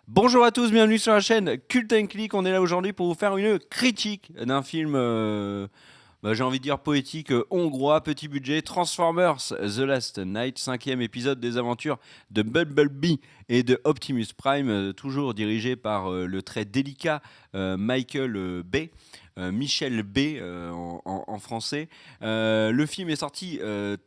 Bonjour à tous, bienvenue sur la chaîne Cult & Click. On est là aujourd'hui pour vous faire une critique d'un film, j'ai envie de dire poétique, hongrois, petit budget, Transformers The Last Night, cinquième épisode des aventures de Bumblebee et de Optimus Prime, toujours dirigé par le très délicat Michael Bay. Michel B en français. Le film est sorti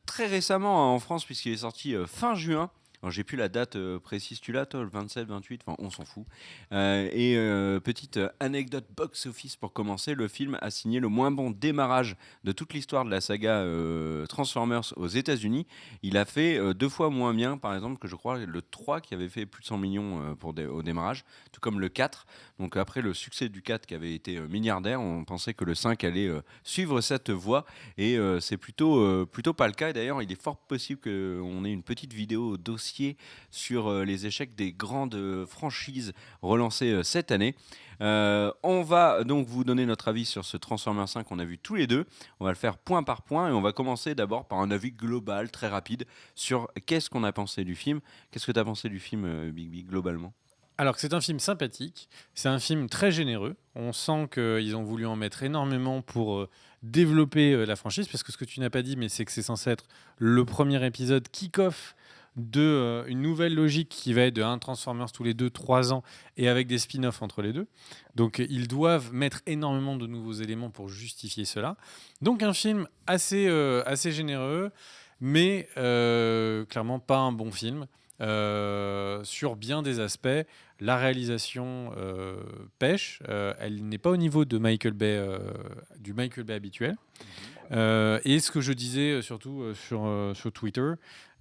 très récemment en France puisqu'il est sorti fin juin. Alors j'ai plus la date précise, tu l'as toi, le 27, 28, enfin on s'en fout. Petite anecdote box-office pour commencer, le film a signé le moins bon démarrage de toute l'histoire de la saga Transformers aux États-Unis. Il a fait deux fois moins bien, par exemple, que je crois le 3 qui avait fait plus de 100 millions au démarrage, tout comme le 4. Donc après le succès du 4 qui avait été milliardaire, on pensait que le 5 allait suivre cette voie et c'est plutôt pas le cas. Et d'ailleurs, il est fort possible qu'on ait une petite vidéo dossier sur les échecs des grandes franchises relancées cette année. On va donc vous donner notre avis sur ce Transformers 5 qu'on a vu tous les deux. On va le faire point par point et on va commencer d'abord par un avis global, très rapide, sur qu'est-ce qu'on a pensé du film. Qu'est-ce que tu as pensé du film, Big Big, globalement? Alors que c'est un film sympathique, c'est un film très généreux. On sent qu'ils ont voulu en mettre énormément pour développer la franchise, parce que ce que tu n'as pas dit, mais c'est que c'est censé être le premier épisode kick-off de une nouvelle logique qui va être de un Transformers tous les 2-3 ans et avec des spin-offs entre les deux. Donc ils doivent mettre énormément de nouveaux éléments pour justifier cela. Donc un film assez généreux, mais clairement pas un bon film. Sur bien des aspects, la réalisation pêche. Elle n'est pas au niveau de Michael Bay, du Michael Bay habituel. Et ce que je disais surtout sur Twitter,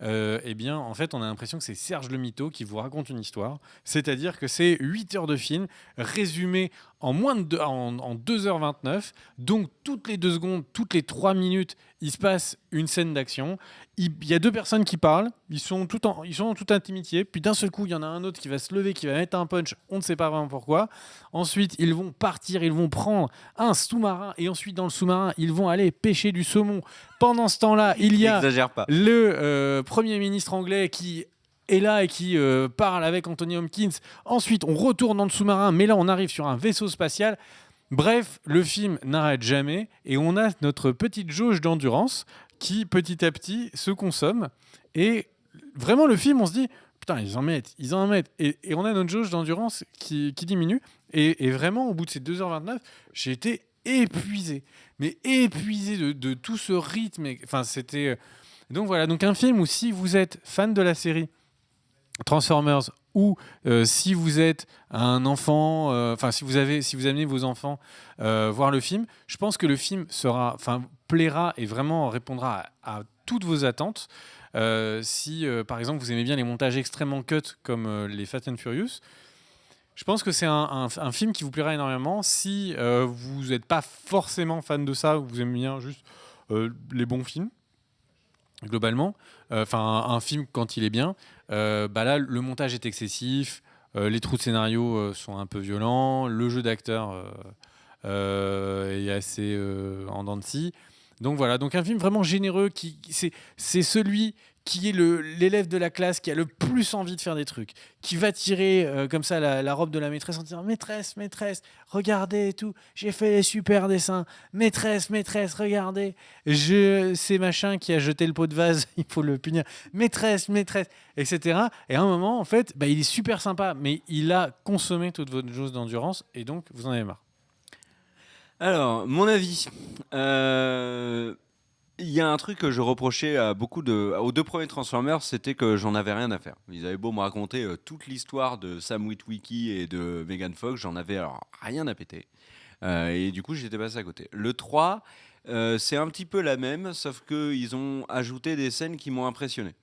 eh bien, en fait, on a l'impression que c'est Serge le Mito qui vous raconte une histoire. C'est-à-dire que c'est 8 heures de film résumé en moins de en 2h29. Donc, toutes les 2 secondes, toutes les 3 minutes, il se passe une scène d'action. Il y a deux personnes qui parlent, ils sont en toute intimité. Puis d'un seul coup, il y en a un autre qui va se lever, qui va mettre un punch. On ne sait pas vraiment pourquoi. Ensuite, ils vont partir, ils vont prendre un sous-marin. Et ensuite, dans le sous-marin, ils vont aller pêcher du saumon. Pendant ce temps-là, il y a N'exagère pas. le Premier ministre anglais qui est là et qui parle avec Anthony Hopkins. Ensuite, on retourne dans le sous-marin, mais là, on arrive sur un vaisseau spatial. Bref, le film n'arrête jamais et on a notre petite jauge d'endurance qui, petit à petit, se consomme. Et vraiment, le film, on se dit, putain, ils en mettent. Et on a notre jauge d'endurance qui diminue. Et vraiment, au bout de ces 2h29, j'ai été épuisé. Mais épuisé de tout ce rythme. Enfin, c'était... Donc voilà, donc un film où si vous êtes fan de la série Transformers ou si vous êtes un enfant, si vous amenez vos enfants voir le film, je pense que le film plaira et vraiment répondra à toutes vos attentes. Si par exemple vous aimez bien les montages extrêmement cut comme les Fast and Furious, je pense que c'est un film qui vous plaira énormément. Si vous n'êtes pas forcément fan de ça, vous aimez bien juste les bons films, globalement, un film quand il est bien, là le montage est excessif, les trous de scénario sont un peu violents, le jeu d'acteur est assez en dents de scie. Donc voilà, donc un film vraiment généreux c'est celui qui est l'élève de la classe qui a le plus envie de faire des trucs, qui va tirer comme ça la robe de la maîtresse en disant maîtresse, regardez et tout, j'ai fait les super dessins, maîtresse, regardez, c'est machin qui a jeté le pot de vase, il faut le punir, maîtresse, etc. Et à un moment, en fait, il est super sympa, mais il a consommé toute votre dose d'endurance et donc vous en avez marre. Alors, mon avis. Il y a un truc que je reprochais aux deux premiers Transformers, c'était que j'en avais rien à faire. Ils avaient beau me raconter toute l'histoire de Sam Witwicky et de Megan Fox, j'en avais alors rien à péter. Et du coup, j'étais passé à côté. Le 3, c'est un petit peu la même, sauf qu'ils ont ajouté des scènes qui m'ont impressionné.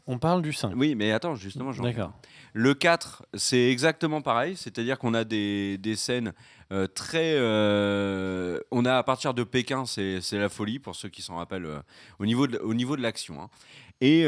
On parle du 5. Oui, mais attends, justement, j'en viens. D'accord. Le 4, c'est exactement pareil, c'est-à-dire qu'on a des scènes très... on a à partir de Pékin, c'est la folie, pour ceux qui s'en rappellent, au niveau de l'action, hein. Et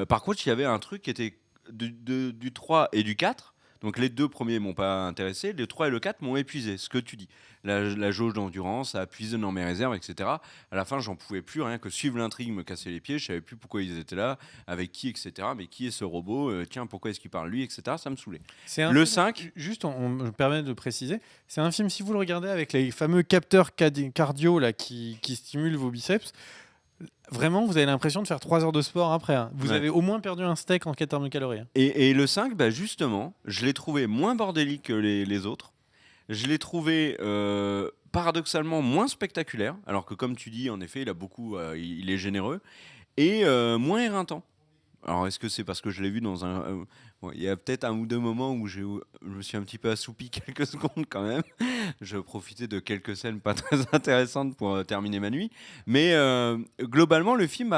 par contre, il y avait un truc qui était du 3 et du 4, Donc les 2 premiers m'ont pas intéressé, les 3 et le 4 m'ont épuisé, ce que tu dis. La jauge d'endurance a puisé dans mes réserves, etc. À la fin, j'en pouvais plus, rien que suivre l'intrigue me cassait les pieds, je savais plus pourquoi ils étaient là, avec qui, etc. Mais qui est ce robot? Tiens, pourquoi est-ce qu'il parle lui, etc. Ça me saoulait. C'est un Le film, 5, juste, on me permet de préciser, c'est un film, si vous le regardez avec les fameux capteurs cardio là, qui stimulent vos biceps, vraiment, vous avez l'impression de faire 3 heures de sport après. Hein. Vous Ouais. avez au moins perdu un steak en termes de calories. Hein. et le 5, bah justement, je l'ai trouvé moins bordélique que les autres. Je l'ai trouvé paradoxalement moins spectaculaire, alors que comme tu dis, en effet, il est généreux, et moins éreintant. Alors est-ce que c'est parce que je l'ai vu dans un... bon, il y a peut-être 1 ou 2 moments où je me suis un petit peu assoupi quelques secondes quand même. Je profitais de quelques scènes pas très intéressantes pour terminer ma nuit. Mais globalement, le film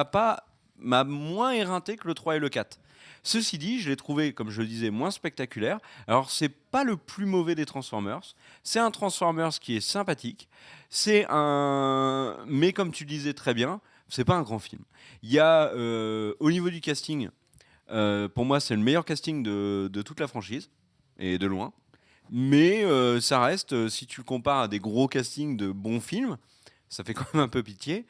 m'a moins éreinté que le 3 et le 4. Ceci dit, je l'ai trouvé, comme je le disais, moins spectaculaire. Alors, c'est pas le plus mauvais des Transformers. C'est un Transformers qui est sympathique. Mais comme tu le disais très bien, c'est pas un grand film. Il y a, au niveau du casting, pour moi, c'est le meilleur casting de toute la franchise, et de loin. Mais ça reste, si tu le compares à des gros castings de bons films, ça fait quand même un peu pitié.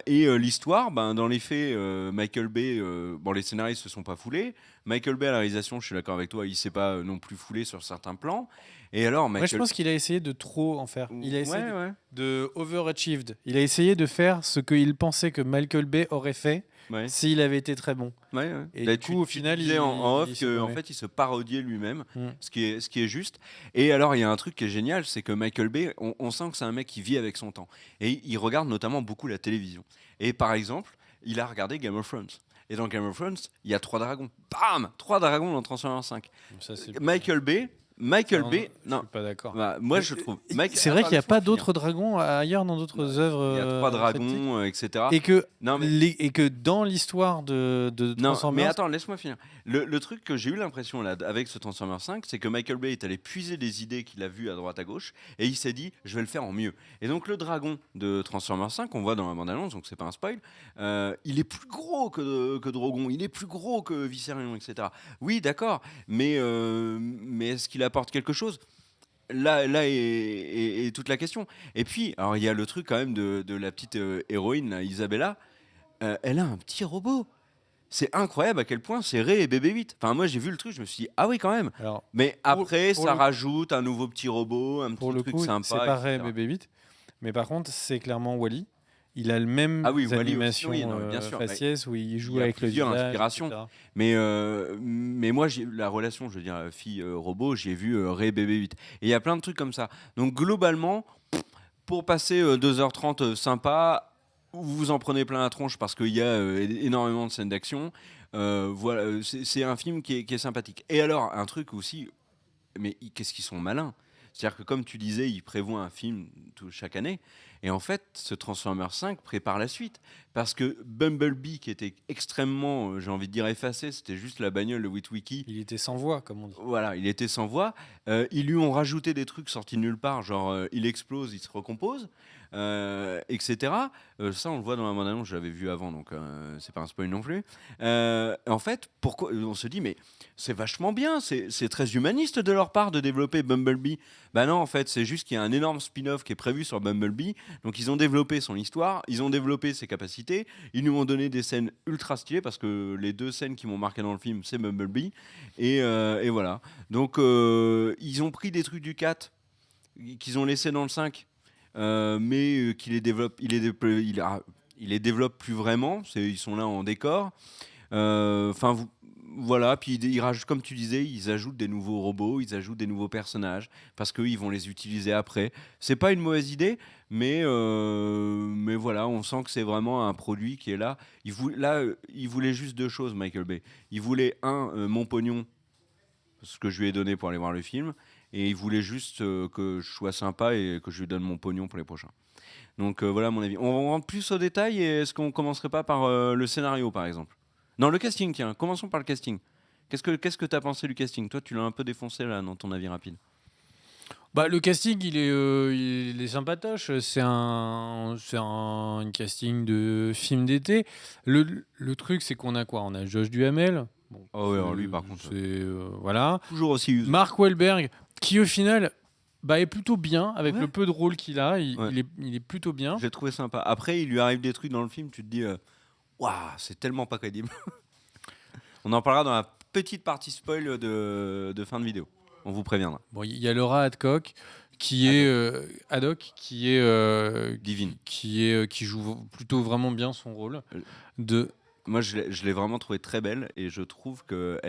L'histoire, ben, dans les faits, Michael Bay, bon, les scénaristes se sont pas foulés. Michael Bay à la réalisation, je suis d'accord avec toi, il s'est pas non plus foulé sur certains plans. Et alors, Moi, je pense qu'il a essayé de trop en faire. Il a essayé ouais. de overachieved. Il a essayé de faire ce qu'il pensait que Michael Bay aurait fait Ouais. s'il avait été très bon. Ouais. Et Bah, du coup, au final, disais en off il s'est qu'en paumé. fait, il se parodiait lui-même, Mm. ce qui est juste. Et alors, il y a un truc qui est génial, c'est que Michael Bay, on sent que c'est un mec qui vit avec son temps. Et il regarde notamment beaucoup la télévision. Et par exemple, il a regardé Game of Thrones. Et dans Game of Thrones, il y a 3 dragons. Bam, 3 dragons dans Transformers 5. Ça, c'est- Michael Bay, Non, Bay, je non. suis pas d'accord. Bah, moi, je trouve. C'est vrai qu'il n'y a Attends, pas laisse-moi d'autres dragons ailleurs dans d'autres œuvres. finir. Il y a 3 artistiques. dragons, etc. Et que, Non, mais et que dans l'histoire de non, Transformers, mais attends, laisse-moi finir. Le truc que j'ai eu l'impression là avec ce Transformers 5, c'est que Michael Bay est allé puiser des idées qu'il a vues à droite à gauche et il s'est dit je vais le faire en mieux. Et donc le dragon de Transformers 5, on voit dans la bande-annonce, donc c'est pas un spoil, il est plus gros que Drogon, il est plus gros que Viserion, etc. Oui, d'accord, mais est-ce qu'il apporte quelque chose? Là est toute la question. Et puis, alors il y a le truc quand même de la petite héroïne, là, Isabella. Elle a un petit robot. C'est incroyable à quel point c'est Ray et Bébé 8. Enfin, moi j'ai vu le truc, je me suis dit, ah oui, quand même. alors, Mais après, pour ça le- rajoute un nouveau petit robot, un pour petit le truc coup, sympa. c'est pareil, etc. Bébé 8. Mais par contre, c'est clairement Wally. Il a le même Ah oui, Wall-E aussi, animation oui, non, bien sûr. faciès où il joue Il y a avec le plusieurs visage, inspirations. etc. Mais moi, la relation, je veux dire, fille-robot, j'ai vu Ray Bébé 8. Et il y a plein de trucs comme ça. Donc, globalement, pour passer 2h30 sympa, vous en prenez plein la tronche parce qu'il y a énormément de scènes d'action. Voilà, c'est un film qui est sympathique. Et alors, un truc aussi, mais qu'est-ce qu'ils sont malins. C'est-à-dire que comme tu disais, ils prévoient un film chaque année. Et en fait, ce Transformers 5 prépare la suite. Parce que Bumblebee, qui était extrêmement, j'ai envie de dire, effacé, c'était juste la bagnole de Witwicky. Il était sans voix, comme on dit. Voilà, il était sans voix. Ils lui ont rajouté des trucs sortis de nulle part, genre il explose, il se recompose, etc. Ça, on le voit dans la bande-annonce, je l'avais vu avant, donc c'est pas un spoil non plus. En fait, pourquoi on se dit, mais c'est vachement bien, c'est très humaniste de leur part de développer Bumblebee. Bah non, en fait, c'est juste qu'il y a un énorme spin-off qui est prévu sur Bumblebee. Donc ils ont développé son histoire, ils ont développé ses capacités, ils nous ont donné des scènes ultra stylées parce que les 2 scènes qui m'ont marqué dans le film, c'est Bumblebee. Et voilà. Donc ils ont pris des trucs du 4 qu'ils ont laissé dans le 5, mais qu'ils les développent, ils les développent plus vraiment. Ils sont là en décor. Enfin, voilà. Puis ils rajoutent, comme tu disais, ils ajoutent des nouveaux robots, ils ajoutent des nouveaux personnages parce qu'ils vont les utiliser après. C'est pas une mauvaise idée, mais voilà, on sent que c'est vraiment un produit qui est là. Il voulait juste 2 choses, Michael Bay. Il voulait mon pognon, ce que je lui ai donné pour aller voir le film, et il voulait juste que je sois sympa et que je lui donne mon pognon pour les prochains. Donc voilà mon avis. On rentre plus au détail et est-ce qu'on commencerait pas par le scénario par exemple? Non, le casting, tiens, commençons par le casting. Qu'est-ce que tu as pensé du casting? Toi, tu l'as un peu défoncé là dans ton avis rapide. Bah, le casting, il est sympatoche. C'est un casting de film d'été. Le truc, c'est qu'on a quoi? On a Josh Duhamel, Bon, Ah ouais, alors lui, par contre, c'est voilà. toujours aussi usé. Mark Wahlberg, qui au final est plutôt bien avec Ouais. le peu de rôle qu'il a. Ouais. Il est plutôt bien. J'ai trouvé sympa. Après, il lui arrive des trucs dans le film, tu te dis, waouh, c'est tellement pas crédible. On en parlera dans la petite partie spoil de fin de vidéo. On vous préviendra. Bon, il y a Laura Haddock qui est Haddock Divine. qui joue plutôt vraiment bien son rôle de Moi, je l'ai vraiment trouvée très belle et je trouve que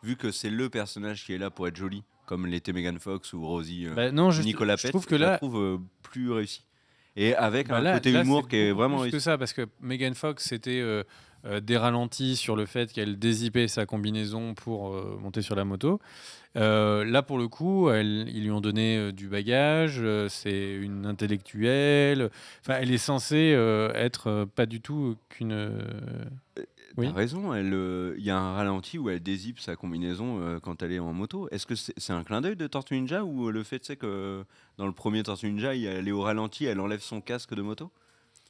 vu que c'est le personnage qui est là pour être joli, comme l'était Megan Fox ou Rosie non, Nicolas je Pett, trouve que je la là trouve plus réussie. Et avec un là, côté là, humour c'est qui est beaucoup vraiment plus réussi. que ça, parce que Megan Fox c'était des ralentis sur le fait qu'elle dézippait sa combinaison pour monter sur la moto. Là, pour le coup, ils lui ont donné du bagage. C'est une intellectuelle. Enfin, elle est censée être pas du tout qu'une. Oui. T'as raison, il y a un ralenti où elle dézippe sa combinaison quand elle est en moto. Est-ce que c'est un clin d'œil de Tortue Ninja ou le fait c'est que dans le premier Tortue Ninja, elle est au ralenti, elle enlève son casque de moto?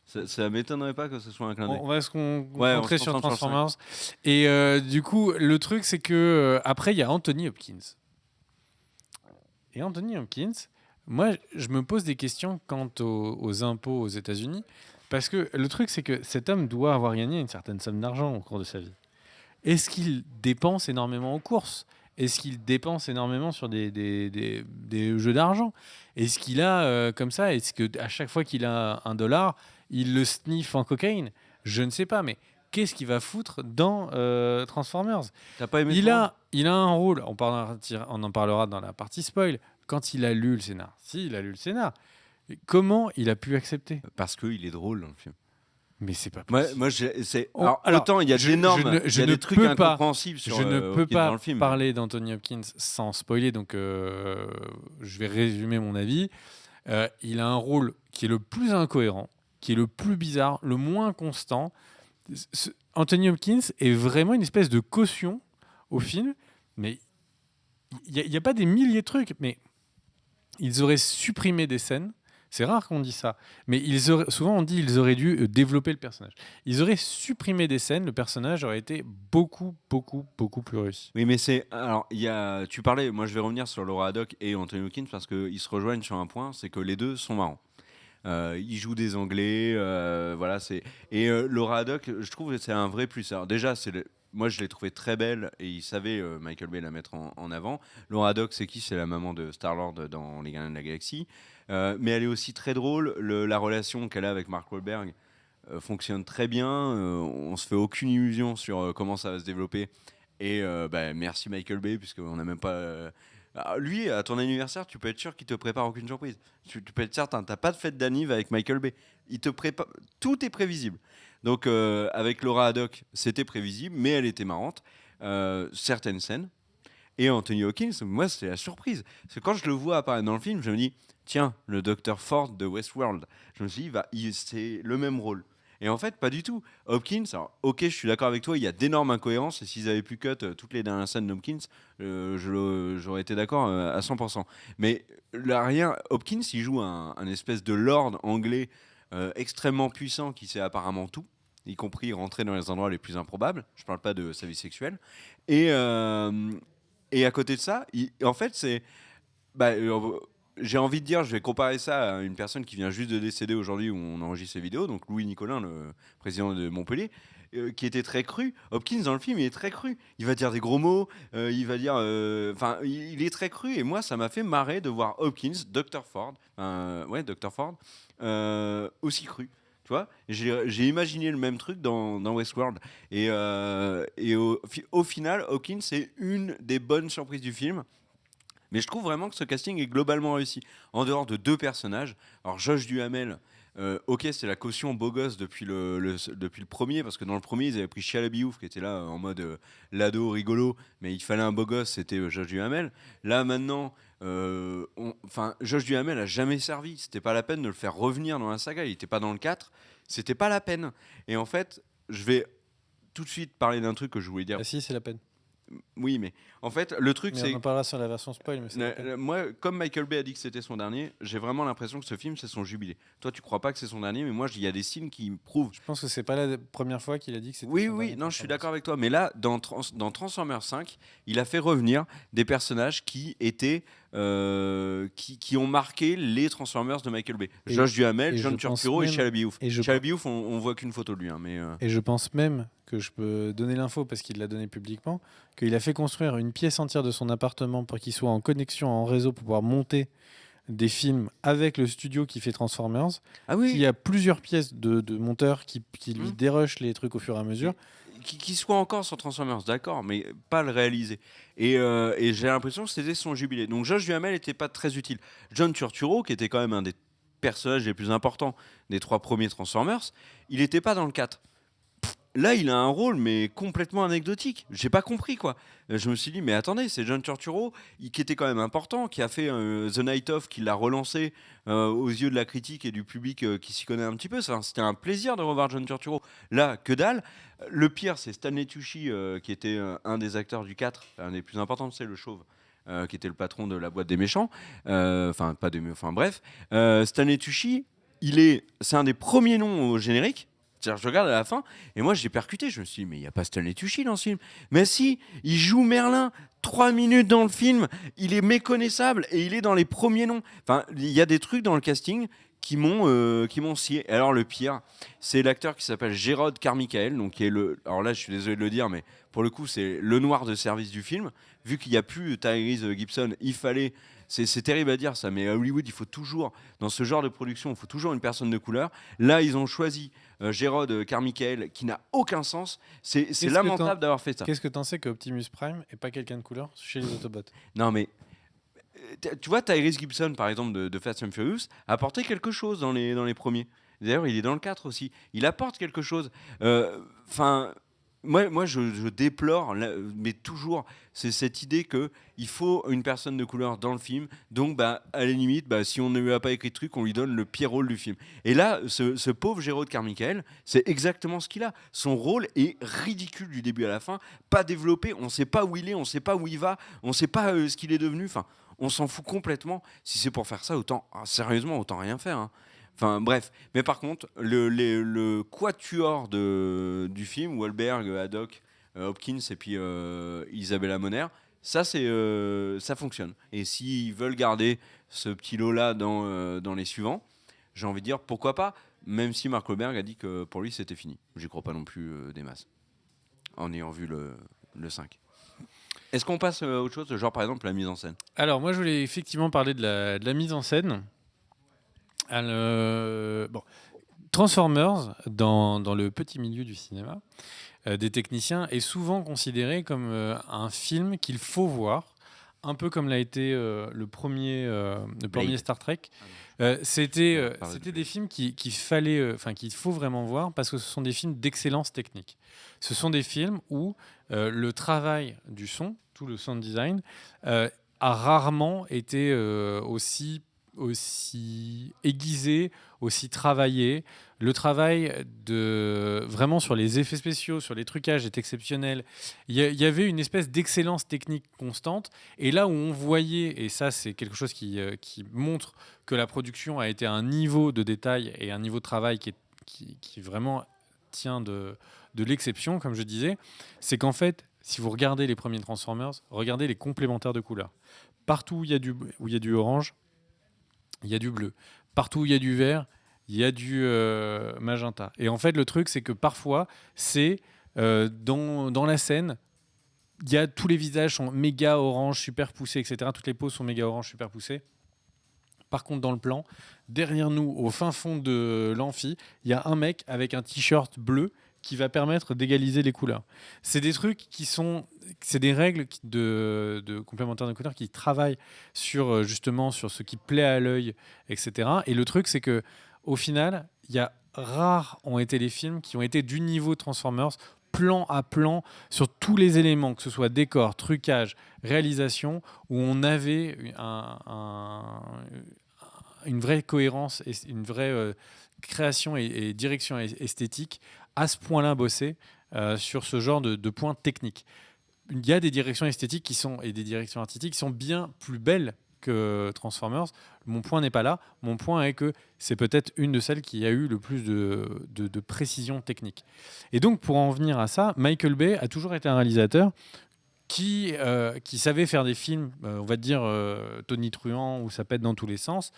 Ça m'étonnerait pas que ce soit un clin d'œil. On va se Ouais, on concentrer se sur concentre sur le Transformers. Et du coup, le truc, c'est que après, il y a Anthony Hopkins. Et Anthony Hopkins, moi, je me pose des questions quant aux impôts aux États-Unis. Parce que le truc, c'est que cet homme doit avoir gagné une certaine somme d'argent au cours de sa vie. Est-ce qu'il dépense énormément aux courses? Est-ce qu'il dépense énormément sur des jeux d'argent? Est-ce qu'il a, comme ça, est-ce qu'à chaque fois qu'il a $1, il le sniffe en cocaïne? Je ne sais pas, mais qu'est-ce qu'il va foutre dans Transformers? T'as pas aimé Il son a un rôle, on en parlera dans la partie spoil, quand il a lu le scénar. Si, il a lu le scénar. Comment il a pu accepter? rôle? Parce qu'il est drôle dans le film. Mais c'est pas Moi, possible. moi alors, autant il y a des normes, il y a des trucs incompréhensibles sur Je ne peux Hopkins pas dans le film. parler d'Anthony Hopkins sans spoiler, donc je vais résumer mon avis. Il a un rôle qui est le plus incohérent, qui est le plus bizarre, le moins constant. Anthony Hopkins est vraiment une espèce de caution au film, mais il n'y a pas des milliers de trucs, mais ils auraient supprimé des scènes. C'est rare qu'on dise ça, mais souvent on dit qu'ils auraient dû développer le personnage. Ils auraient supprimé des scènes, le personnage aurait été beaucoup, beaucoup, beaucoup plus réussi. Oui, mais alors, tu parlais, moi je vais revenir sur Laura Haddock et Anthony Hopkins parce qu'ils se rejoignent sur un point, c'est que les deux sont marrants. Ils jouent des Anglais, voilà. Laura Haddock, je trouve que c'est un vrai plus. Alors déjà, moi je l'ai trouvée très belle et il savait Michael Bay la mettre en avant. Laura Haddock, c'est qui? C'est la maman de Star-Lord dans Les Gardiens de la Galaxie. Mais elle est aussi très drôle. La relation qu'elle a avec Mark Wahlberg fonctionne très bien. On se fait aucune illusion sur comment ça va se développer. Et merci Michael Bay, puisqu'on n'a même pas. Lui, à ton anniversaire, tu peux être sûr qu'il te prépare aucune surprise. Tu peux être certain, t'as pas de fête d'anniv avec Michael Bay. Il te prépare, tout est prévisible. Donc avec Laura Haddock, c'était prévisible, mais elle était marrante. Certaines scènes. Et Anthony Hopkins, moi, c'était la surprise. Parce que quand je le vois apparaître dans le film, je me dis, tiens, le Dr. Ford de Westworld. Je me suis dit, c'est le même rôle. Et en fait, pas du tout. Hopkins, alors, ok, je suis d'accord avec toi, il y a d'énormes incohérences. Et s'ils avaient pu cut toutes les dernières scènes d'Hopkins, j'aurais été d'accord à 100%. Mais là, rien. Hopkins, il joue un espèce de lord anglais extrêmement puissant qui sait apparemment tout, y compris rentrer dans les endroits les plus improbables. Je parle pas de sa vie sexuelle. Et à côté de ça, en fait, c'est. J'ai envie de dire, je vais comparer ça à une personne qui vient juste de décéder aujourd'hui où on enregistre ces vidéos, donc Louis Nicolin, le président de Montpellier, qui était très cru. Hopkins, dans le film, il est très cru. Il va dire des gros mots, il va dire. Enfin, il est très cru, et moi, ça m'a fait marrer de voir Hopkins, Dr. Ford, Dr. Ford, aussi cru. Tu vois, j'ai imaginé le même truc dans Westworld. Et au final, Hopkins, c'est une des bonnes surprises du film. Mais je trouve vraiment que ce casting est globalement réussi. En dehors de deux personnages. Alors, Josh Duhamel, ok, c'est la caution beau gosse depuis le premier, parce que dans le premier, ils avaient pris Shia LaBeouf, qui était là en mode l'ado rigolo, mais il fallait un beau gosse, c'était Josh Duhamel. Là, maintenant, Josh Duhamel a jamais servi. C'était pas la peine de le faire revenir dans la saga. Il était pas dans le 4. C'était pas la peine. Et en fait, je vais tout de suite parler d'un truc que je voulais dire. Ah si, c'est la peine. Oui, mais en fait, le truc, Mais c'est on en parlera sur la version spoil. Mais moi, comme Michael Bay a dit que c'était son dernier, j'ai vraiment l'impression que ce film, c'est son jubilé. Toi, tu crois pas que c'est son dernier, mais moi, il y a des signes qui me prouvent. je pense que c'est pas la première fois qu'il a dit que c'était Oui, son oui, dernier non, je suis Transformers. d'accord avec toi. Mais là, dans Transformers 5, il a fait revenir des personnages qui étaient, qui ont marqué les Transformers de Michael Bay. Et- Josh Duhamel, et je John pense Turturro et même- Shia LaBeouf. et je Shia pen- LaBeouf, on voit qu'une photo de lui, hein, mais Et je pense même que je peux donner l'info parce qu'il l'a donné publiquement, qu'il a fait construire une pièce entière de son appartement pour qu'il soit en connexion en réseau pour pouvoir monter des films avec le studio qui fait Transformers, ah qu'il y oui, a plusieurs pièces de monteurs qui lui Hmm. dérushent les trucs au fur et à mesure. qui soit encore sur Transformers, d'accord, mais pas le réaliser. Et j'ai l'impression que c'était son jubilé. Donc Josh Duhamel n'était pas très utile. John Turturro, qui était quand même un des personnages les plus importants des 3 premiers Transformers, il n'était pas dans le 4. Là, il a un rôle, mais complètement anecdotique. J'ai pas compris, quoi. Je me suis dit, mais attendez, c'est John Turturro, qui était quand même important, qui a fait The Night Of, qui l'a relancé aux yeux de la critique et du public qui s'y connaît un petit peu. C'était un plaisir de revoir John Turturro. Là, que dalle. Le pire, c'est Stanley Tucci, qui était un des acteurs du 4, un des plus importants, c'est le chauve. Qui était le patron de la boîte des méchants, enfin pas des, enfin bref, Stanley Tucci, c'est un des premiers noms au générique. C'est-à-dire, je regarde à la fin, et moi j'ai percuté, je me suis dit, mais il n'y a pas Stanley Tucci dans ce film. Mais si, il joue Merlin, 3 minutes dans le film, il est méconnaissable, et il est dans les premiers noms. Enfin, il y a des trucs dans le casting qui m'ont scié. Et alors le pire, c'est l'acteur qui s'appelle Gérard Carmichael, donc qui est alors là je suis désolé de le dire, mais pour le coup c'est le noir de service du film. Vu qu'il n'y a plus Tyrese Gibson, il fallait... C'est terrible à dire ça, mais à Hollywood, il faut toujours, dans ce genre de production, il faut toujours une personne de couleur. Là, ils ont choisi Gérard Carmichael, qui n'a aucun sens. C'est Qu'est-ce que lamentable d'avoir fait ça. Qu'est-ce que t'en sais que Optimus Prime est pas quelqu'un de couleur chez les Autobots? Non, mais tu vois, Tyrese Gibson, par exemple, de Fast and Furious, a apporté quelque chose dans les premiers. D'ailleurs, il est dans le 4 aussi. Il apporte quelque chose. Enfin, moi je déplore, mais toujours, c'est cette idée qu'il faut une personne de couleur dans le film. Donc, bah, à la limite, bah, si on ne lui a pas écrit de truc, on lui donne le pire rôle du film. Et là, ce pauvre Gérard Carmichael, c'est exactement ce qu'il a. Son rôle est ridicule du début à la fin, pas développé. On ne sait pas où il est, on ne sait pas où il va, on ne sait pas ce qu'il est devenu. Enfin, on s'en fout complètement. Si c'est pour faire ça, sérieusement, autant rien faire, hein. Enfin bref, mais par contre, le quatuor du film, Wahlberg, Haddock, Hopkins et puis Isabella Moner, ça fonctionne. Et s'ils veulent garder ce petit lot-là dans les suivants, j'ai envie de dire pourquoi pas, même si Mark Wahlberg a dit que pour lui c'était fini. J'y crois pas non plus des masses, en ayant vu le 5. Est-ce qu'on passe à autre chose, genre par exemple la mise en scène? Alors moi je voulais effectivement parler de la mise en scène. Bon, Transformers, dans le petit milieu du cinéma, des techniciens, est souvent considéré comme un film qu'il faut voir, un peu comme l'a été le premier Blade. Star Trek. On va parler C'était de des films qu'il fallait, qu'il faut vraiment voir parce que ce sont des films d'excellence technique. Ce sont des films où le travail du son, tout le sound design, a rarement été aussi aiguisé, aussi travaillé. Le travail vraiment sur les effets spéciaux, sur les trucages est exceptionnel. Il y avait une espèce d'excellence technique constante. Et là où on voyait, et ça c'est quelque chose qui montre que la production a été à un niveau de détail et un niveau de travail qui vraiment tient de l'exception, comme je disais, c'est qu'en fait, si vous regardez les premiers Transformers, regardez les complémentaires de couleurs. Partout où il y a du orange, il y a du bleu. Partout où il y a du vert, il y a du magenta. Et en fait, le truc, c'est que parfois, c'est dans la scène, tous les visages sont méga orange, super poussés, etc. Toutes les poses sont méga orange, super poussées. Par contre, dans le plan, derrière nous, au fin fond de l'amphi, il y a un mec avec un t-shirt bleu qui va permettre d'égaliser les couleurs. C'est des trucs c'est des règles de complémentaires de couleurs qui travaillent justement sur ce qui plaît à l'œil, etc. Et le truc, c'est que au final, rares ont été les films qui ont été du niveau Transformers, plan à plan, sur tous les éléments, que ce soit décor, trucage, réalisation, où on avait une vraie cohérence et une vraie création et direction esthétique à ce point-là bossé sur ce genre de points techniques. il y a des directions esthétiques et des directions artistiques qui sont bien plus belles que Transformers. Mon point n'est pas là. Mon point est que c'est peut-être une de celles qui a eu le plus de précision technique. Et donc, pour en venir à ça, Michael Bay a toujours été un réalisateur qui savait faire des films, on va dire tonitruants, où ça pète dans tous les sens.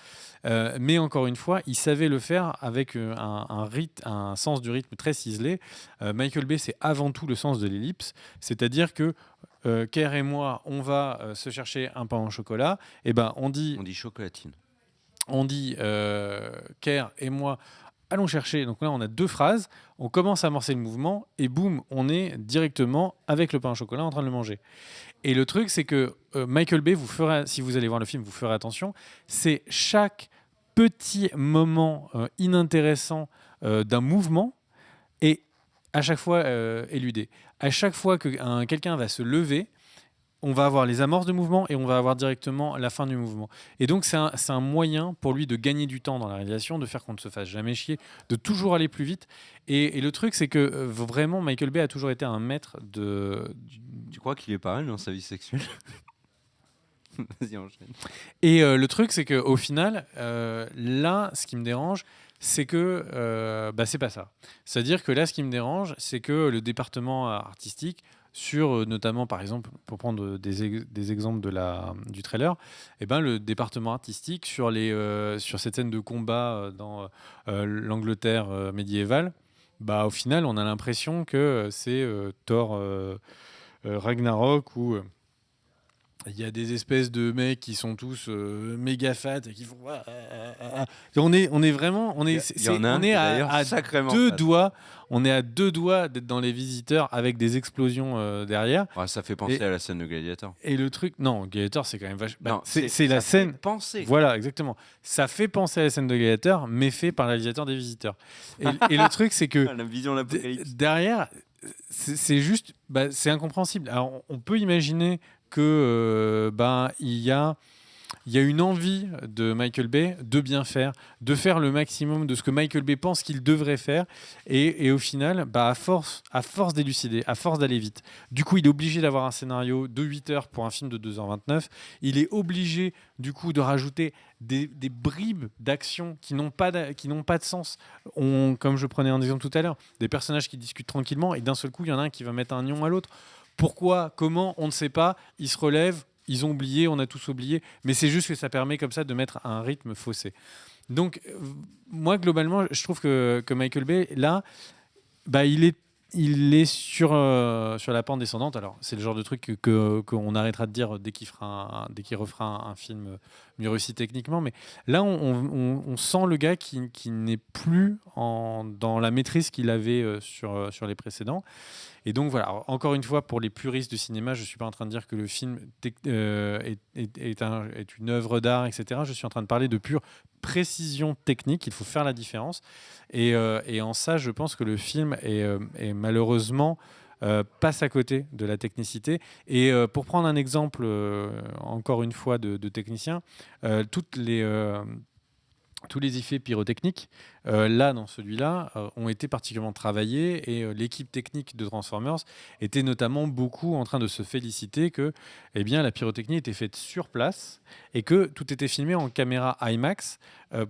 Mais encore une fois, il savait le faire avec un sens du rythme très ciselé. Michael Bay, c'est avant tout le sens de l'ellipse. C'est-à-dire que Kerr et moi, on va se chercher un pain au chocolat. Et ben, on dit chocolatine. On dit Kerr et moi, allons chercher. Donc là, on a 2 phrases. On commence à amorcer le mouvement et boum, on est directement avec le pain au chocolat en train de le manger. Et le truc, c'est que Michael Bay, si vous allez voir le film, vous ferez attention. C'est chaque petit moment inintéressant d'un mouvement et à chaque fois éludé. À chaque fois que quelqu'un va se lever, on va avoir les amorces de mouvement et on va avoir directement la fin du mouvement. Et donc, c'est un moyen pour lui de gagner du temps dans la réalisation, de faire qu'on ne se fasse jamais chier, de toujours aller plus vite. Et le truc, c'est que vraiment, Michael Bay a toujours été un maître de... Tu crois qu'il est pas mal dans sa vie sexuelle? Vas-y, enchaîne. Et le truc, c'est qu'au final, là, ce qui me dérange, c'est que c'est pas ça. C'est-à-dire que là, ce qui me dérange, c'est que le département artistique, sur notamment, par exemple, pour prendre des exemples du trailer, le département artistique sur cette scène de combat dans l'Angleterre médiévale, au final, on a l'impression que c'est Thor Ragnarok où il y a des espèces de mecs qui sont tous méga fat et qui font. On est vraiment, on est à deux doigts. On est à 2 doigts d'être dans Les Visiteurs avec des explosions derrière. Ouais, ça fait penser à la scène de Gladiator. Et le truc, non, Gladiator, c'est quand même vachement. Non, c'est la scène. Penser. Voilà, exactement. Ça fait penser à la scène de Gladiator, mais fait par le réalisateur des Visiteurs. Et le truc, c'est que la vision de l'apocalypse. Derrière, c'est juste, c'est incompréhensible. Alors, on peut imaginer que il y a une envie de Michael Bay de bien faire, de faire le maximum de ce que Michael Bay pense qu'il devrait faire, et au final, à force d'élucider, à force d'aller vite, du coup, il est obligé d'avoir un scénario de 8 heures pour un film de 2h29. Il est obligé, du coup, de rajouter des bribes d'action qui n'ont pas de sens. Comme je prenais un exemple tout à l'heure, des personnages qui discutent tranquillement, et d'un seul coup, il y en a un qui va mettre un nion à l'autre. Pourquoi, comment, on ne sait pas. Ils se relèvent, ils ont oublié, on a tous oublié. Mais c'est juste que ça permet comme ça de mettre un rythme faussé. Donc, moi, globalement, je trouve que Michael Bay, là, il est sur la pente descendante. Alors, c'est le genre de truc qu'on arrêtera de dire dès qu'il refera un film mieux réussi techniquement. Mais là, on sent le gars qui n'est plus dans la maîtrise qu'il avait sur les précédents. Et donc voilà, alors, encore une fois, pour les puristes du cinéma, je ne suis pas en train de dire que le film est une œuvre d'art, etc. Je suis en train de parler de pure précision technique. Il faut faire la différence. Et en ça, je pense que le film est malheureusement passe à côté de la technicité. Et pour prendre un exemple, encore une fois, de technicien, tous les effets pyrotechniques, là, dans celui-là, ont été particulièrement travaillés, et l'équipe technique de Transformers était notamment beaucoup en train de se féliciter que la pyrotechnie était faite sur place et que tout était filmé en caméra IMAX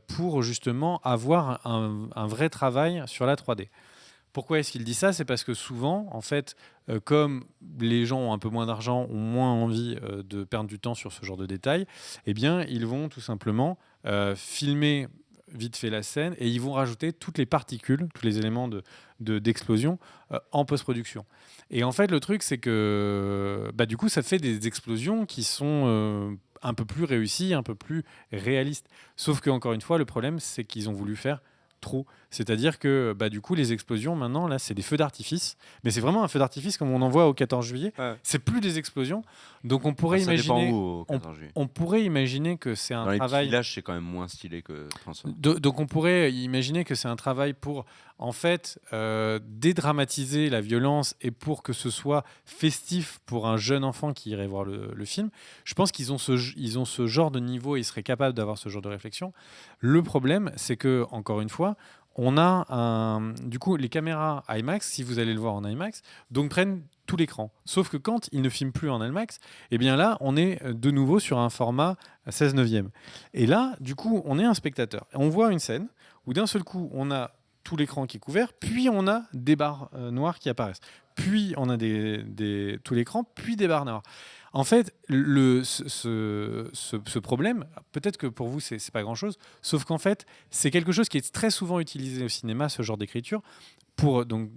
pour justement avoir un vrai travail sur la 3D. Pourquoi est-ce qu'il dit ça? C'est parce que souvent, en fait, comme les gens ont un peu moins d'argent, ont moins envie de perdre du temps sur ce genre de détails, ils vont tout simplement filmer vite fait la scène et ils vont rajouter toutes les particules, tous les éléments d'explosion en post-production. Et en fait, le truc, c'est que du coup, ça fait des explosions qui sont un peu plus réussies, un peu plus réalistes. Sauf qu'encore une fois, le problème, c'est qu'ils ont voulu faire trop. C'est-à-dire que du coup, les explosions, maintenant, là, c'est des feux d'artifice. Mais c'est vraiment un feu d'artifice comme on en voit au 14 juillet. Ouais. C'est plus des explosions. Donc, on pourrait imaginer... On pourrait imaginer que c'est un travail... Dans les petits villages, c'est quand même moins stylé que Transformers. Donc, on pourrait imaginer que c'est un travail pour, en fait, dédramatiser la violence et pour que ce soit festif pour un jeune enfant qui irait voir le film. Je pense qu'ils ont ce genre de niveau et ils seraient capables d'avoir ce genre de réflexion. Le problème, c'est que, encore une fois, on a du coup les caméras IMAX, si vous allez le voir en IMAX, donc prennent tout l'écran. Sauf que quand il ne filme plus en IMAX, eh bien là, on est de nouveau sur un format 16/9. Et là, du coup, on est un spectateur. On voit une scène où d'un seul coup, on a tout l'écran qui est couvert, puis on a des barres noires qui apparaissent. Puis on a tout l'écran, puis des barres noires. En fait, ce problème, peut-être que pour vous, c'est pas grand-chose, sauf qu'en fait, c'est quelque chose qui est très souvent utilisé au cinéma, ce genre d'écriture, pour donc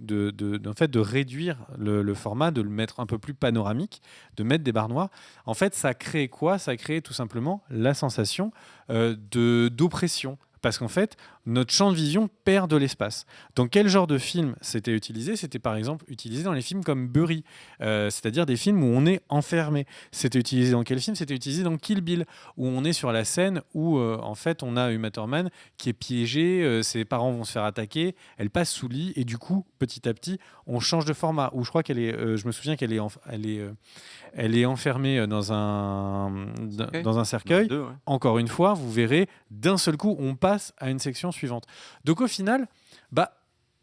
en fait, de réduire le format, de le mettre un peu plus panoramique, mettre des barres noires. En fait, ça crée quoi? Ça crée tout simplement la sensation d'oppression. Parce qu'en fait, notre champ de vision perd de l'espace. Dans quel genre de film c'était utilisé? C'était par exemple utilisé dans les films comme Bury, c'est-à-dire des films où on est enfermé. C'était utilisé dans quel film? C'était utilisé dans Kill Bill, où on est sur la scène où en fait on a Uma Thurman qui est piégée, ses parents vont se faire attaquer, elle passe sous lit et du coup petit à petit on change de format. Où je crois qu'elle est, je me souviens qu'elle est, elle est enfermée dans un cercueil. Deux, ouais. Encore une fois, vous verrez, d'un seul coup, on passe à une section suivante. Donc au final,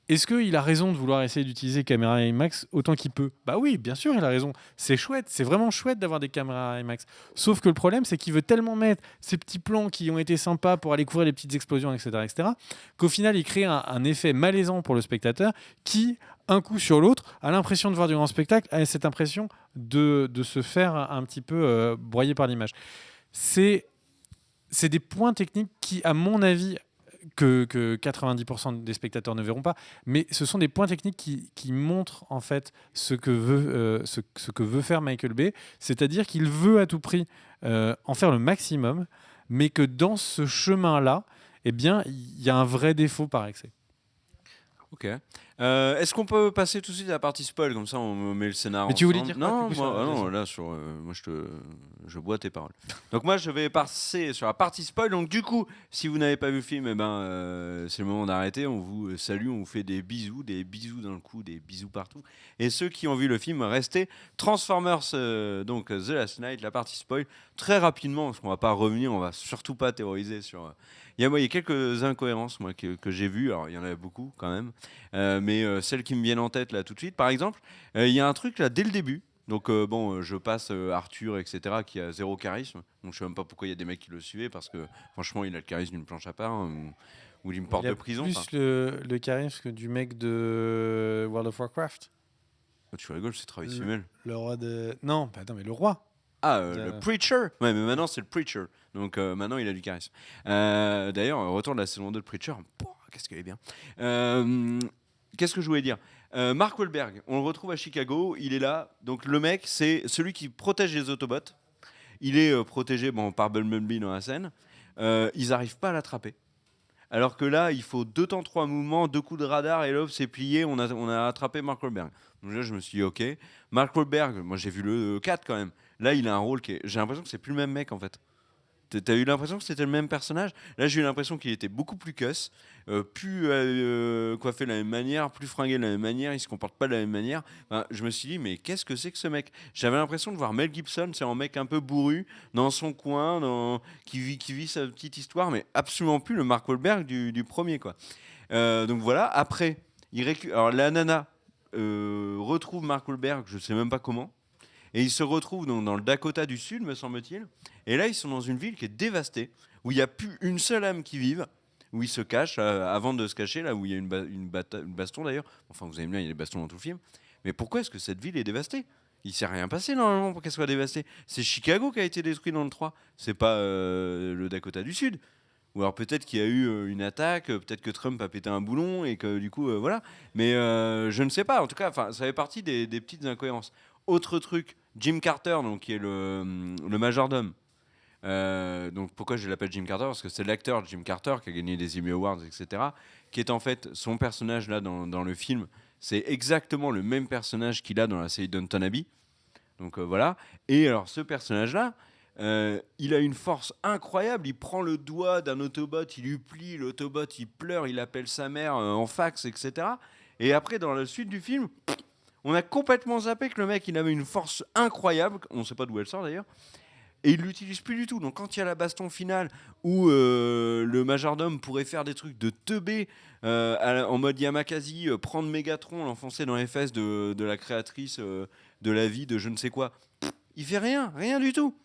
est-ce qu'il a raison de vouloir essayer d'utiliser caméra IMAX autant qu'il peut? Bah oui, bien sûr, il a raison. C'est chouette, c'est vraiment chouette d'avoir des caméras IMAX. Sauf que le problème, c'est qu'il veut tellement mettre ces petits plans qui ont été sympas pour aller couvrir les petites explosions, etc., qu'au final, il crée un effet malaisant pour le spectateur qui, un coup sur l'autre, a l'impression de voir du grand spectacle, a cette impression de se faire un petit peu broyer par l'image. C'est des points techniques qui, à mon avis, que 90% des spectateurs ne verront pas, mais ce sont des points techniques qui montrent en fait ce que veut faire Michael Bay, c'est-à-dire qu'il veut à tout prix en faire le maximum, mais que dans ce chemin-là, eh bien, il y a un vrai défaut par excès. Ok. Est-ce qu'on peut passer tout de suite à la partie spoil, comme ça on met le scénar Mais tu voulais ensemble? dire quoi, Non, du coup, moi, sur- non, là sur, moi je bois tes paroles. Donc moi je vais passer sur la partie spoil. Donc du coup, si vous n'avez pas vu le film, eh ben c'est le moment d'arrêter. On vous salue, on vous fait des bisous dans le cou, des bisous partout. Et ceux qui ont vu le film, restez. Transformers, donc The Last Night, la partie spoil, très rapidement, parce qu'on va pas revenir, on va surtout pas théoriser sur. Il y a quelques incohérences moi que j'ai vues. Alors il y en a beaucoup quand même. Mais celles qui me viennent en tête là tout de suite, par exemple, il y a un truc là dès le début. Donc je passe Arthur, etc., qui a zéro charisme. Donc je sais même pas pourquoi il y a des mecs qui le suivaient, parce que franchement, il a le charisme d'une planche à part, ou d'une porte Il a de prison. plus le charisme que du mec de World of Warcraft. Oh, tu rigoles, c'est traditionnel. Le roi de... Non, mais le roi. Ah, le Preacher. Ouais, mais maintenant c'est le Preacher. Donc maintenant il a du charisme. D'ailleurs, retour de la saison 2 de Preacher. Pouah, qu'est-ce qu'elle est bien. Qu'est-ce que je voulais dire? Mark Wahlberg, on le retrouve à Chicago. Il est là. Donc le mec, c'est celui qui protège les Autobots. Il est protégé par Bumblebee dans la scène. Ils n'arrivent pas à l'attraper. Alors que là, il faut 2 temps 3 mouvements, 2 coups de radar et l'homme s'est plié. On a attrapé Mark Wahlberg. Donc là, je me suis dit, ok. Mark Wahlberg, moi j'ai vu le 4 quand même. Là, il a un rôle j'ai l'impression que c'est plus le même mec en fait. T'as eu l'impression que c'était le même personnage? Là, j'ai eu l'impression qu'il était beaucoup plus cuss, plus coiffé de la même manière, plus fringué de la même manière, il se comporte pas de la même manière. Enfin, je me suis dit, mais qu'est-ce que c'est que ce mec? J'avais l'impression de voir Mel Gibson, c'est un mec un peu bourru, dans son coin, qui vit sa petite histoire, mais absolument plus le Mark Wahlberg du premier, quoi. Donc voilà, après, alors la nana retrouve Mark Wahlberg, je sais même pas comment. Et ils se retrouvent donc dans le Dakota du Sud, me semble-t-il. Et là, ils sont dans une ville qui est dévastée, où il n'y a plus une seule âme qui vive, où ils se cachent, avant de se cacher, là où il y a une baston d'ailleurs. Enfin, vous allez me dire, il y a des bastons dans tout le film. Mais pourquoi est-ce que cette ville est dévastée? Il ne s'est rien passé normalement pour qu'elle soit dévastée. C'est Chicago qui a été détruit dans le 3. C'est pas le Dakota du Sud. Ou alors peut-être qu'il y a eu une attaque, peut-être que Trump a pété un boulon et que du coup, voilà. Mais je ne sais pas. En tout cas, ça fait partie des petites incohérences. Autre truc, Jim Carter, donc, qui est le majordome. Donc pourquoi je l'appelle Jim Carter? Parce que c'est l'acteur Jim Carter qui a gagné des Emmy Awards, etc. Qui est en fait son personnage là dans le film. C'est exactement le même personnage qu'il a dans la série Downton Abbey. Donc voilà. Et alors ce personnage-là, il a une force incroyable. Il prend le doigt d'un Autobot, il lui plie, l'Autobot il pleure, il appelle sa mère en fax, etc. Et après, dans la suite du film, on a complètement zappé que le mec il avait une force incroyable. On ne sait pas d'où elle sort d'ailleurs. Et il l'utilise plus du tout. Donc quand il y a la baston finale où le majordome pourrait faire des trucs de teubé en mode Yamakasi, prendre Megatron, l'enfoncer dans les fesses de la créatrice de la vie de je ne sais quoi, il fait rien du tout.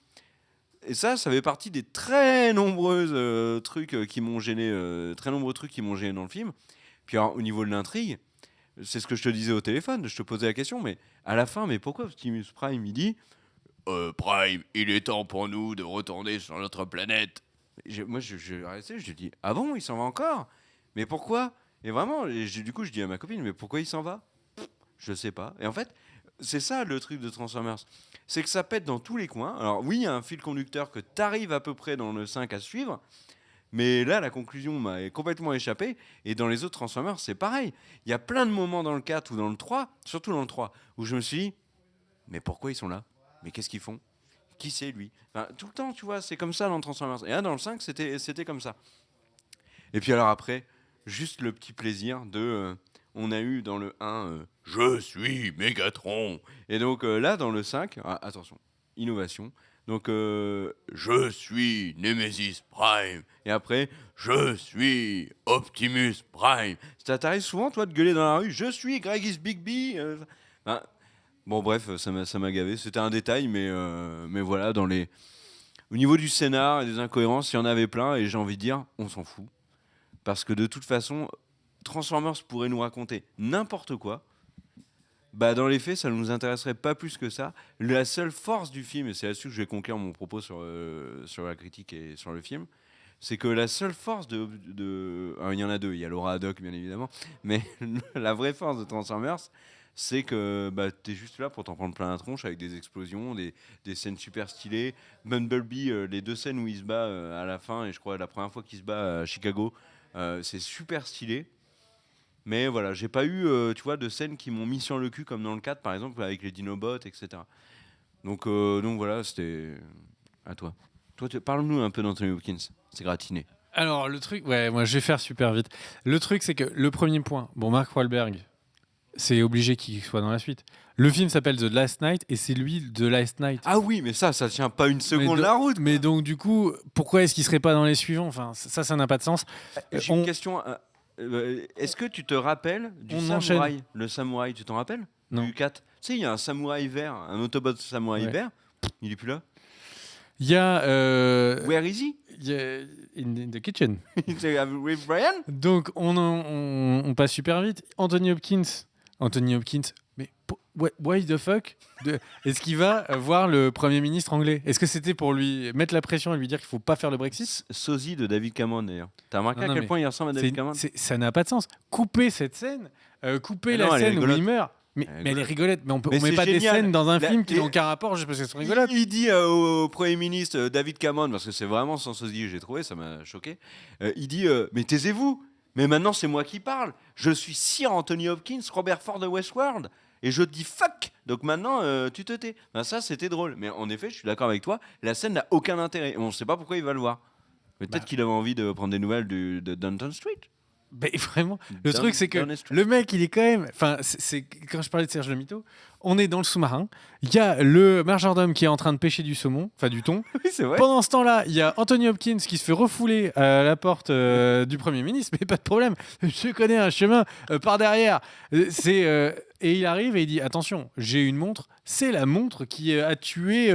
Et ça fait partie des très nombreuses trucs qui m'ont gêné, très nombreux trucs qui m'ont gêné dans le film. Puis alors, au niveau de l'intrigue, c'est ce que je te disais au téléphone, je te posais la question, mais à la fin, mais pourquoi Optimus Prime il dit Prime, il est temps pour nous de retourner sur notre planète. Moi, je restais, je lui dis ah bon, il s'en va encore? Mais pourquoi? Et vraiment, du coup, je dis à ma copine, mais pourquoi il s'en va? Je sais pas. Et en fait, c'est ça le truc de Transformers. C'est que ça pète dans tous les coins. Alors oui, il y a un fil conducteur que tu arrives à peu près dans le 5 à suivre, mais là, la conclusion m'a complètement échappé. Et dans les autres Transformers, c'est pareil. Il y a plein de moments dans le 4 ou dans le 3, surtout dans le 3, où je me suis dit, mais pourquoi ils sont là? Mais qu'est-ce qu'ils font? Qui c'est lui? Enfin, tout le temps, tu vois, c'est comme ça dans Transformers. Et là, dans le 5, c'était comme ça. Et puis alors après, juste le petit plaisir de... on a eu dans le 1, je suis Megatron. Et donc là, dans le 5, attention, innovation. Donc, je suis Nemesis Prime. Et après, je suis Optimus Prime. Ça t'arrive souvent, toi, de gueuler dans la rue, je suis Gregis Bigby. Ben, bon, bref, ça m'a gavé. C'était un détail, mais voilà, au niveau du scénar et des incohérences, il y en avait plein. Et j'ai envie de dire, on s'en fout. Parce que de toute façon, Transformers pourrait nous raconter n'importe quoi. Bah, dans les faits, ça ne nous intéresserait pas plus que ça. La seule force du film, et c'est là-dessus que je vais conclure mon propos sur la critique et sur le film, c'est que la seule force alors, il y en a deux, il y a Laura Haddock bien évidemment, mais la vraie force de Transformers, c'est que bah, t'es juste là pour t'en prendre plein la tronche avec des explosions, des scènes super stylées. Bumblebee, les 2 scènes où il se bat à la fin, et je crois la première fois qu'il se bat à Chicago, c'est super stylé. Mais voilà, j'ai pas eu tu vois, de scènes qui m'ont mis sur le cul comme dans le 4 par exemple avec les Dinobots, etc. Donc voilà, c'était à toi. Toi, parle-nous un peu d'Anthony Hopkins. C'est gratiné. Alors, le truc, ouais, moi je vais faire super vite. Le truc, c'est que le premier point, bon, Mark Wahlberg, c'est obligé qu'il soit dans la suite. Le film s'appelle The Last Night et c'est lui The Last Night. Ah oui, mais ça tient pas une seconde la route. Mais donc, du coup, pourquoi est-ce qu'il serait pas dans les suivants? Enfin, ça n'a pas de sens. J'ai une question. Est-ce que tu te rappelles du samouraï? Le samouraï, tu t'en rappelles? Non. Du 4. Tu sais, il y a un samouraï vert, un Autobot samouraï vert. Il est plus là. Il y a. Where is he? In the kitchen. With Brian? Donc, on passe super vite. Anthony Hopkins, mais why the fuck est-ce qu'il va voir le Premier ministre anglais? Est-ce que c'était pour lui mettre la pression et lui dire qu'il ne faut pas faire le Brexit? Sosie de David Cameron, d'ailleurs. T'as remarqué à quel point il ressemble à David Cameron? Ça n'a pas de sens. Couper cette scène, couper la scène où il meurt. Mais elle est rigolote. Mais on met pas des scènes dans un film qui n'ont aucun rapport juste parce qu'elles sont rigolotes. Il dit au Premier ministre David Cameron, parce que c'est vraiment sans sosie, j'ai trouvé, ça m'a choqué. Il dit mais taisez-vous. Mais maintenant, c'est moi qui parle. Je suis Sir Anthony Hopkins, Robert Ford de Westworld. Et je dis fuck. Donc maintenant, tu te tais. Ben, ça, c'était drôle. Mais en effet, je suis d'accord avec toi. La scène n'a aucun intérêt. On ne sait pas pourquoi il va le voir. Peut-être qu'il avait envie de prendre des nouvelles de Downton Street. Mais vraiment, le truc, c'est que le mec, il est quand même. Enfin, c'est quand je parlais de Serge Le Mito, on est dans le sous-marin. Il y a le majordome qui est en train de pêcher du saumon, enfin du thon. Oui, c'est vrai. Pendant ce temps-là, il y a Anthony Hopkins qui se fait refouler à la porte du Premier ministre, mais pas de problème. Je connais un chemin par derrière. Et il arrive et il dit attention, j'ai une montre. C'est la montre qui a tué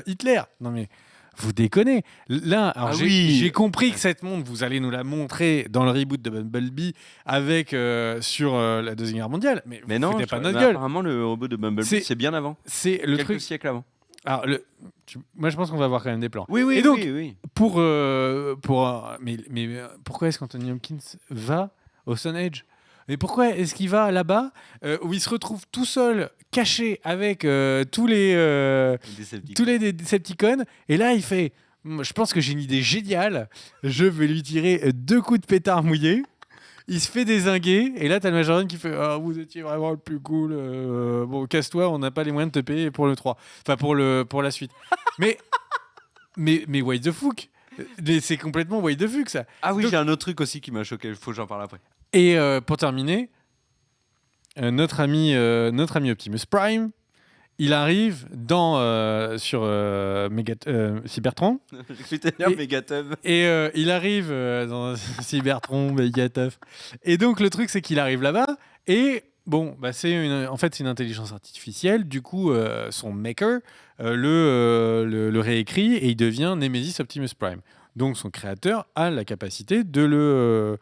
Hitler. Non mais. Vous déconnez. Là, alors j'ai compris que cette montre, vous allez nous la montrer dans le reboot de Bumblebee avec sur la Deuxième Guerre mondiale. Mais non, pas notre gueule. Apparemment, le reboot de Bumblebee, c'est bien avant. C'est le quelques siècles avant. Alors, moi, je pense qu'on va avoir quand même des plans. Oui. Et donc, oui. Mais pourquoi est-ce qu'Anthony Hopkins va au Stone Age? Mais pourquoi est-ce qu'il va là-bas où il se retrouve tout seul, caché avec tous les Decepticons? Et là, il fait je pense que j'ai une idée géniale. Je vais lui tirer 2 coups de pétard mouillé. Il se fait dézinguer. Et là, t'as le majordome qui fait vous étiez vraiment le plus cool. Bon, casse-toi, on n'a pas les moyens de te payer pour le 3. Enfin, pour la suite. mais what the fuck? Mais c'est complètement what the fuck, ça. Ah oui, donc, j'ai un autre truc aussi qui m'a choqué. Il faut que j'en parle après. Et pour terminer, notre ami Optimus Prime, il arrive sur Cybertron. J'ai cru que t'allais dire Megatub. Et il arrive dans Cybertron, Megatough. Et donc, le truc, c'est qu'il arrive là-bas. Et bon, bah, c'est une intelligence artificielle. Du coup, son maker le réécrit et il devient Nemesis Optimus Prime. Donc, son créateur a la capacité de le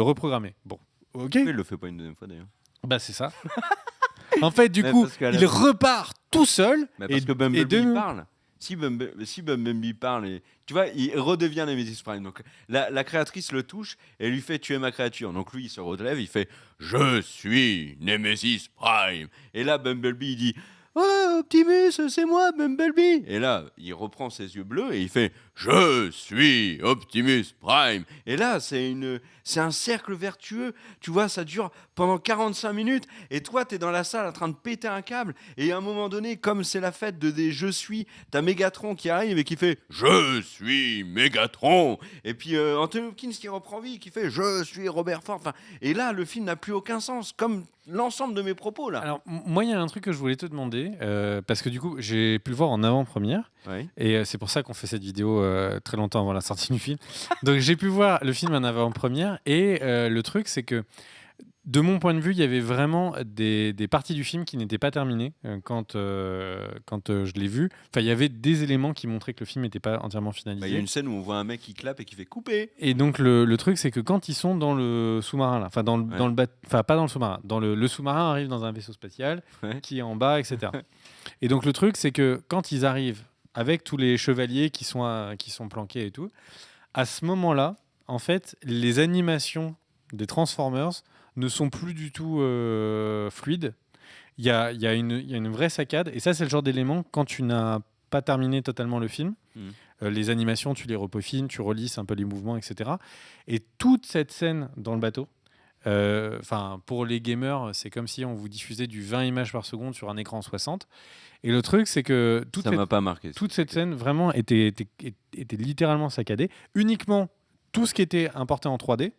reprogrammer. Bon, ok. Pourquoi il le fait pas une deuxième fois d'ailleurs? Bah, c'est ça. En fait, du Mais coup, parce qu'à il la- repart tout seul. Mais parce que Bumblebee parle. Si Bumblebee parle, et, tu vois, il redevient Nemesis Prime. Donc la créatrice le touche et lui fait tu es ma créature. Donc lui, il se relève, il fait je suis Nemesis Prime. Et là, Bumblebee, il dit oh, Optimus, c'est moi, Bumblebee. Et là, il reprend ses yeux bleus et il fait je suis Optimus Prime. Et là, c'est un cercle vertueux. Tu vois, ça dure pendant 45 minutes. Et toi, tu es dans la salle en train de péter un câble. Et à un moment donné, comme c'est la fête des Je suis, t'as Megatron qui arrive et qui fait je suis Megatron. Et puis Anthony Hopkins qui reprend vie, qui fait je suis Robert Ford. Enfin, et là, le film n'a plus aucun sens, comme l'ensemble de mes propos là. Alors, moi, il y a un truc que je voulais te demander, parce que du coup, j'ai pu le voir en avant-première, Oui. et c'est pour ça qu'on fait cette vidéo très longtemps avant la sortie du film. Donc, j'ai pu voir le film en avant-première, et le truc, c'est que, de mon point de vue, il y avait vraiment des parties du film qui n'étaient pas terminées quand je l'ai vu. Enfin, il y avait des éléments qui montraient que le film n'était pas entièrement Bah, finalisé. il y a une scène où on voit un mec qui clappe et qui fait couper. Et donc le truc, c'est que quand ils sont dans le sous-marin, là, enfin Ouais. enfin pas dans le sous-marin, le sous-marin arrive dans un vaisseau spatial Ouais. qui est en bas, etc. Et donc le truc, c'est que quand ils arrivent avec tous les chevaliers qui sont planqués et tout, à ce moment-là, en fait, les animations des Transformers ne sont plus du tout fluides. Il y a une vraie saccade, et ça, c'est le genre d'élément quand tu n'as pas terminé totalement le film. Les animations, tu les repeaufines, tu relisses un peu les mouvements, etc. Et toute cette scène dans le bateau, pour les gamers, c'est comme si on vous diffusait du 20 images par seconde sur un écran 60. Et le truc, c'est que Ça m'a pas marqué. toute cette scène vraiment était littéralement saccadée. Uniquement tout ce qui était importé en 3D,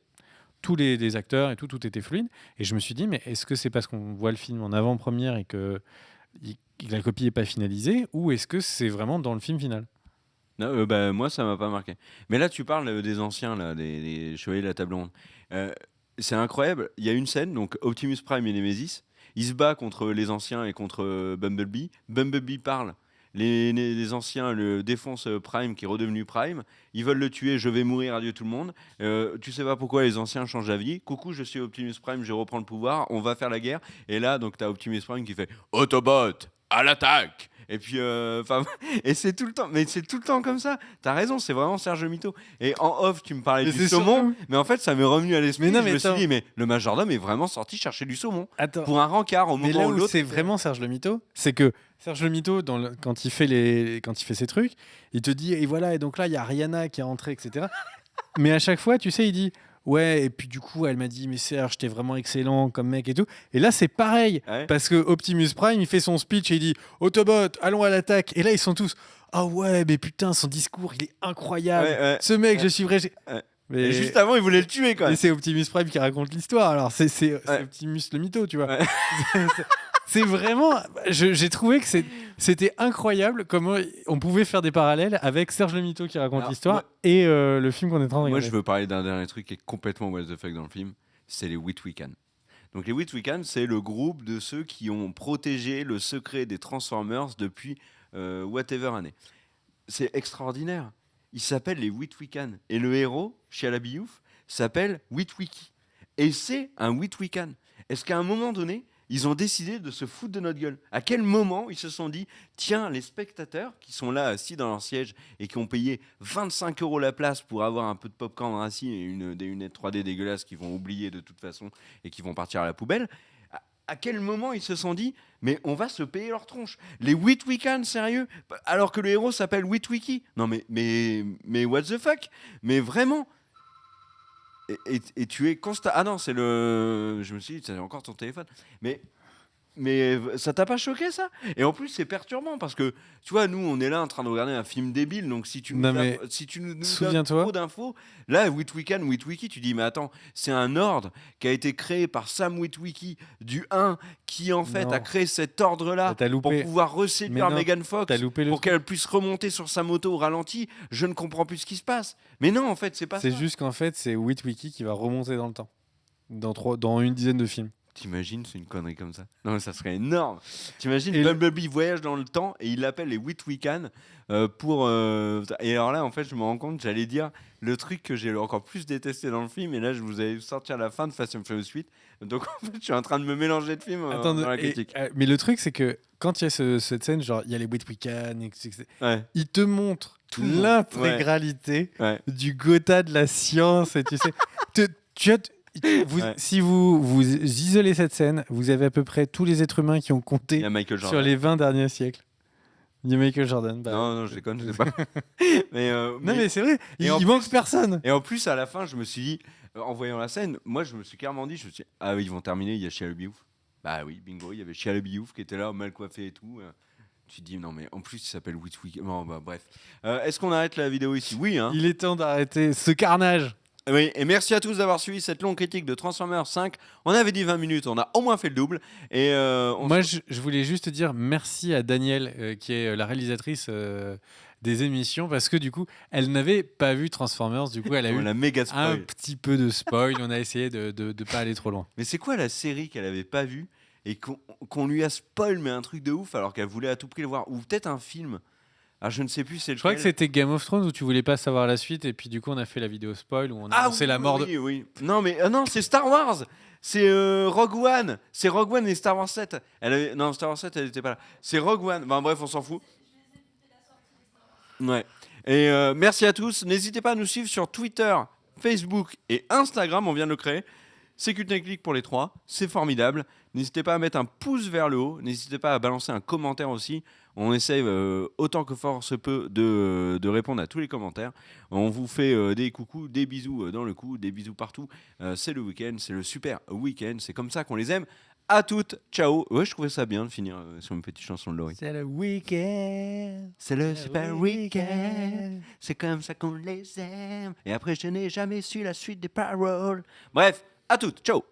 tous les acteurs et tout était fluide. Et je me suis dit, mais est-ce que c'est parce qu'on voit le film en avant-première et que la copie n'est pas finalisée, ou est-ce que c'est vraiment dans le film final? Non, bah, moi, ça m'a pas marqué. Mais là, tu parles des anciens, là, des Chevaliers de la Table Ronde. Euh, c'est incroyable. Il y a une scène, donc Optimus Prime et Nemesis. Il se bat contre les anciens et contre Bumblebee. Bumblebee parle. Les anciens le défoncent Prime, qui est redevenu Prime. Ils veulent le tuer. Je vais mourir. Adieu tout le monde. Tu sais pas pourquoi les anciens changent d'avis. Coucou, je suis Optimus Prime. Je reprends le pouvoir. On va faire la guerre. Et là, donc, t'as Optimus Prime qui fait Autobot à l'attaque. Et puis, et c'est tout le temps, mais c'est tout le temps comme ça. T'as raison, c'est vraiment Serge Mito. Et en off, tu me parlais Mais du c'est saumon, surtout- mais en fait, ça m'est revenu à l'esprit. Mais non, Je mais me suis attends. dit, mais le majordome est vraiment sorti chercher du saumon Attends. pour un rencard au Mais moment là où où l'autre. c'est vraiment Serge le Mito, c'est que Serge le Mito, quand il fait ses trucs, il te dit, et voilà, et donc là, il y a Rihanna qui est rentrée, etc. Mais à chaque fois, tu sais, il dit, ouais, et puis du coup, elle m'a dit, mais Serge, t'es vraiment excellent comme mec et tout. Et là, c'est pareil, Ouais. parce que Optimus Prime, il fait son speech et il dit, Autobot, allons à l'attaque. Et là, ils sont tous, ah ouais, mais putain, son discours, il est incroyable. Ouais, ouais. Ce mec, je Ouais. suis vrai. Ouais. Mais... Et juste avant, il voulait le tuer quand Mais même. c'est Optimus Prime qui raconte l'histoire. Alors, c'est Ouais. Optimus le mytho, tu vois. Ouais. C'est vraiment. J'ai trouvé que c'était incroyable comment on pouvait faire des parallèles avec Serge le mytho qui raconte Alors, l'histoire moi- et le film qu'on est en train de Moi, regarder. je veux parler d'un dernier truc qui est complètement what the fuck dans le film. C'est les Witwican. Donc les Witwican, c'est le groupe de ceux qui ont protégé le secret des Transformers depuis whatever année. C'est extraordinaire. Ils s'appellent les Witwican. Et le héros, Shia LaBeouf, s'appelle Witwiki. Et c'est un Witwican. Est-ce qu'à un moment donné, ils ont décidé de se foutre de notre gueule? À quel moment ils se sont dit, tiens, les spectateurs qui sont là assis dans leur siège et qui ont payé 25 € la place pour avoir un peu de popcorn assis et des lunettes 3D dégueulasses qu'ils vont oublier de toute façon et qui vont partir à la poubelle, à quel moment ils se sont dit, mais on va se payer leur tronche? Les Witwican, sérieux? Alors que le héros s'appelle Witwiki. Non mais what the fuck? Mais vraiment? Et tu es constat. Ah non, c'est le. Je me suis dit, c'est encore ton téléphone. Mais Mais ça t'a pas choqué ça? Et en plus c'est perturbant parce que tu vois nous on est là en train de regarder un film débile donc si tu nous Non, donnes- mais si tu nous donnes souviens-toi. trop d'infos là Witwiki tu dis mais attends c'est un ordre qui a été créé par Sam Witwicky du 1 qui en fait a Non. créé cet ordre là Bah, t'as pour loupé. pouvoir Mais reséduire non, Megan Fox t'as loupé le pour truc. qu'elle puisse remonter sur sa moto au ralenti. Je ne comprends plus ce qui se passe. Mais non en fait c'est pas C'est ça. juste qu'en fait, c'est Witwicky qui va remonter dans le temps. Dans une dizaine de films. T'imagines, c'est une connerie comme ça. Non, mais ça serait énorme. T'imagines, Et Bumblebee voyage dans le temps et il l'appelle les Witwican pour. Et alors là, en fait, je me rends compte, j'allais dire le truc que j'ai encore plus détesté dans le film, et là, je vous ai sorti à la fin de Fast and Furious 8. Donc, en fait, je suis en train de me mélanger de films Attends, dans la critique. mais le truc, c'est que quand il y a cette scène, genre, il y a les Witwican, Ouais, il te montre Tout le monde. l'intégralité ouais. du Gotha de la science. Et tu sais, Ouais. si vous isolez cette scène, vous avez à peu près tous les êtres humains qui ont Il compté y a Michael sur Jordan. les 20 derniers siècles. Il y a Michael Jordan. Bah, Non, non, je déconne, je sais pas. mais, non, mais c'est vrai, et il en manque personne. Et en plus, à la fin, je me suis dit, en voyant la scène, moi, je me suis clairement dit, ah oui, ils vont terminer, il y a Shia LaBeouf. Bah oui, bingo, il y avait Shia LaBeouf qui était là, mal coiffé et tout. Tu te dis, non, mais en plus, il s'appelle Witwicky. Bon, bah, bref. Est-ce qu'on arrête la vidéo ici? Oui, hein. Il est temps d'arrêter ce carnage. Oui, et merci à tous d'avoir suivi cette longue critique de Transformers 5. On avait dit 20 minutes, on a au moins fait le double. Et Moi, je voulais juste dire merci à Danielle, qui est la réalisatrice des émissions, parce que du coup, elle n'avait pas vu Transformers. Du coup, elle a on eu l'a méga un spoil. petit peu de spoil. On a essayé de pas aller trop loin. Mais c'est quoi la série qu'elle avait pas vue et qu'on lui a spoil, mais un truc de ouf, alors qu'elle voulait à tout prix le voir? Ou peut-être un film. Alors je ne sais plus, c'est Je crois que c'était Game of Thrones où tu voulais pas savoir la suite, et puis du coup, on a fait la vidéo spoil où on a annoncé la mort de. Oui, oui. Non, mais non, c'est Star Wars. C'est Rogue One. C'est Rogue One et Star Wars 7. Non, Star Wars 7, elle n'était pas là. C'est Rogue One. Bon, bref, on s'en fout. Ouais. Et merci à tous. N'hésitez pas à nous suivre sur Twitter, Facebook et Instagram. On vient de le créer. C'est Cult & Click pour les trois. C'est formidable. N'hésitez pas à mettre un pouce vers le haut. N'hésitez pas à balancer un commentaire aussi. On essaye autant que fort se peut de répondre à tous les commentaires. On vous fait des coucous, des bisous dans le cou, des bisous partout. C'est le week-end, c'est le super week-end. C'est comme ça qu'on les aime. À toutes, ciao. Ouais, je trouvais ça bien de finir sur une petite chanson de Laurie. C'est le week-end. C'est le super week-end. C'est comme ça qu'on les aime. Et après, je n'ai jamais su la suite des paroles. Bref, à toutes, ciao.